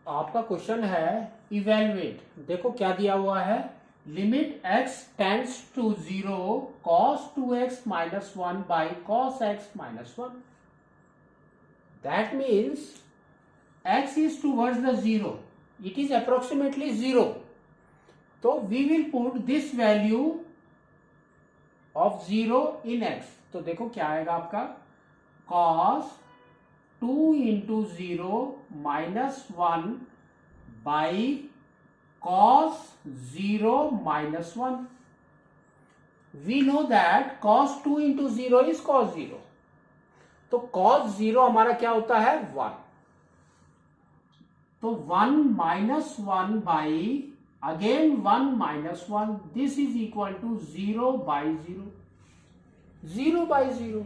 आपका क्वेश्चन है इवेलुएट। देखो क्या दिया हुआ है, limit x tends to 0 cos 2x minus 1 by cos x minus 1. That means x is towards the 0. It is approximately 0. So we will put this value of 0 in x. तो देखो क्या आएगा आपका, cos 2 into 0 minus 1 by cos 0 minus 1. We know that cos 2 into 0 is cos 0. तो cos 0 हमारा क्या होता है, 1. तो 1 minus 1 by again 1 minus 1. This is equal to 0 by 0. 0 by 0.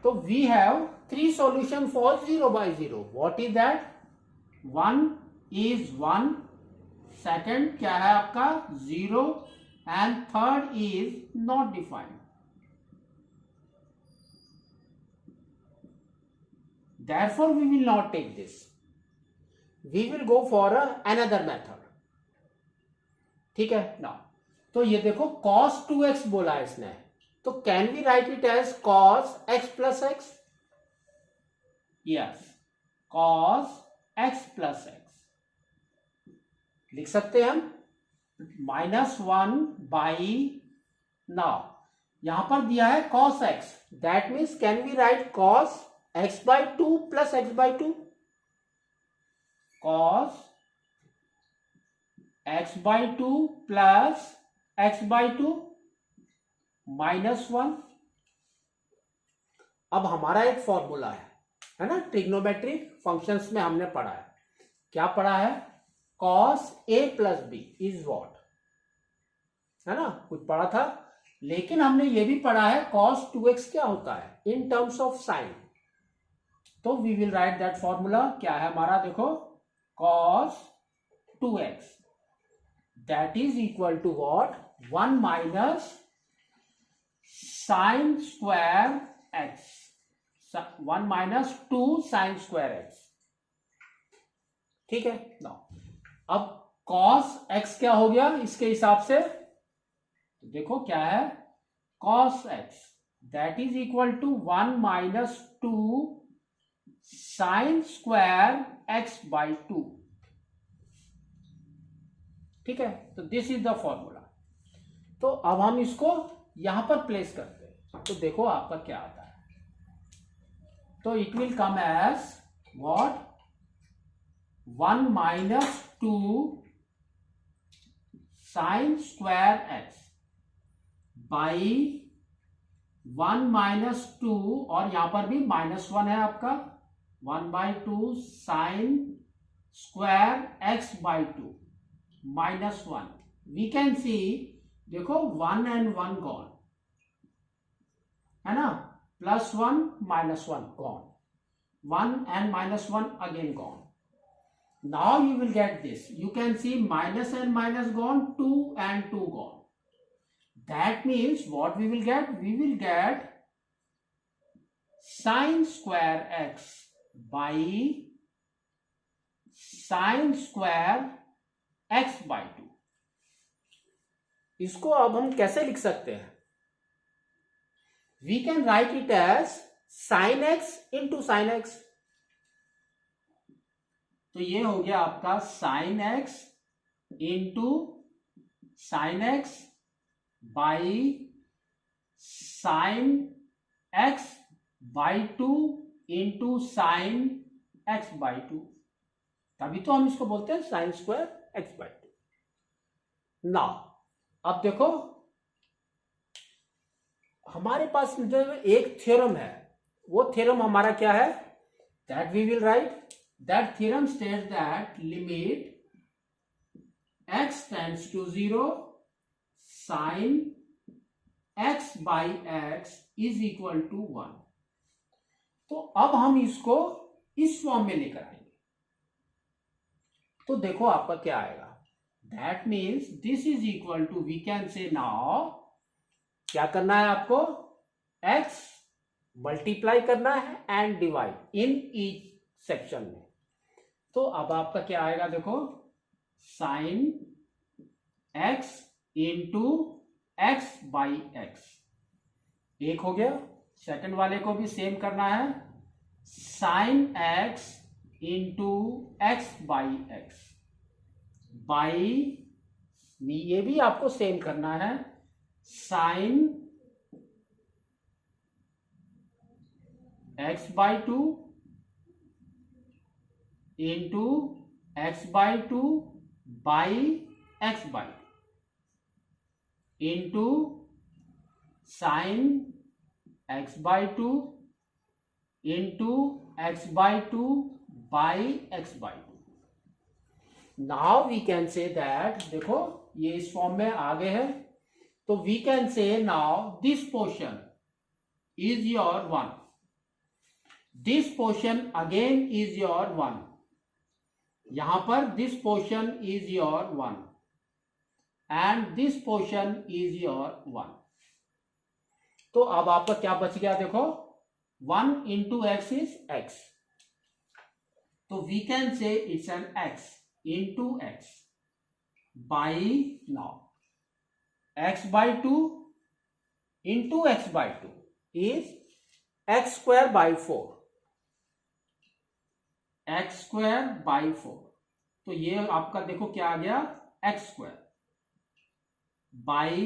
So we have three solutions for 0 by 0. What is that? 1 is 1, second क्या है आपका 0, and third is not defined. Therefore we will not take this. We will go for another method. ठीक है ना। तो ये देखो cos 2x बोला है इसने, तो can we write it as cos x plus x? Yes, cos x plus x लिख सकते हैं हम, -1 बाई, नाउ यहां पर दिया है cos x, that means can we write cos x by 2 plus x by 2? cos x by 2 plus x by 2 -1. अब हमारा एक फॉर्मूला है ना, ट्रिग्नोमेट्रिक फंक्शंस में हमने पढ़ा है, क्या पढ़ा है, cos a plus b is what, है ना, कुछ पढ़ा था। लेकिन हमने ये भी पढ़ा है cos 2x क्या होता है इन टर्म्स ऑफ साइन। तो we will write that formula, क्या है हमारा, देखो cos 2x that is equal to what, 1 minus sine square X, 1 minus 2 sine square X. ठीक है ना। अब cos x क्या हो गया इसके हिसाब से, तो देखो क्या है, cos x that is equal to 1 minus 2 sine square x by 2। ठीक है, तो दिस इज द फॉर्मूला। तो अब हम इसको यहां पर प्लेस करते हैं, तो देखो आपका क्या आता है, तो it will come as what, 1 minus 2 sine square X by 1 minus 2, और यहां पर भी -1 है आपका, 1 by 2 sine square X by 2 -1. We can see, देखो 1 and 1 गॉन, है ना, +1 -1 gone, 1 and -1 again gone. Now you will get this, you can see minus and minus gone, 2 and 2 gone. That means what we will get, we will get sine square x by sine square x by 2. इसको अब हम कैसे लिख सकते हैं, we can write it as sine x into sine X. तो ये हो गया आपका sine x into sine x by sine x by 2 into sine x by 2, तभी तो हम इसको बोलते हैं sine square X by 2। Now अब देखो हमारे पास एक थ्योरम है, वो थ्योरम हमारा क्या है, that we will write, that theorem states that limit x tends to 0 sine x by x is equal to 1। तो अब हम इसको इस फॉर्म में लेकर आएंगे, तो देखो आपका क्या आएगा, that means this is equal to, we can say now क्या करना है आपको, x मल्टीप्लाई करना है and divide in each section में। तो अब आपका क्या आएगा देखो, sine x into x by X, एक हो गया। सेकंड वाले को भी सेम करना है, sine x into x by x, by ये भी आपको सेम करना है, sine x by two into x by two by x by into sine x by two into x by two by x by two. Now we can say that, देखो ये इस form में आ गए हैं, तो we can say now this portion is your one, this portion again is your one, यहां पर this portion is your one and this portion is your one. तो अब आपका क्या बच गया देखो, 1 इंटू एक्स इज एक्स, तो we can say it's an x into x by, now x by two into x by two is x square by 4, x square by 4, तो ये आपका देखो क्या आ गया, x square by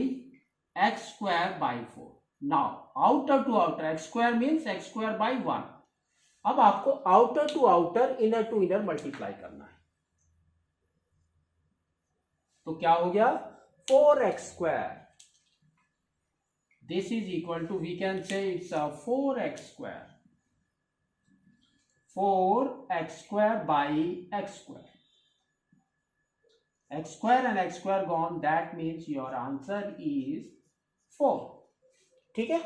x square by 4। Now outer to outer, x square means x square by 1, अब आपको outer to outer inner to inner multiply करना है, तो क्या हो गया 4x square, this is equal to, we can say it's 4x square, 4x square by x square, x square and x square gone, that means your answer is 4। ठीक है।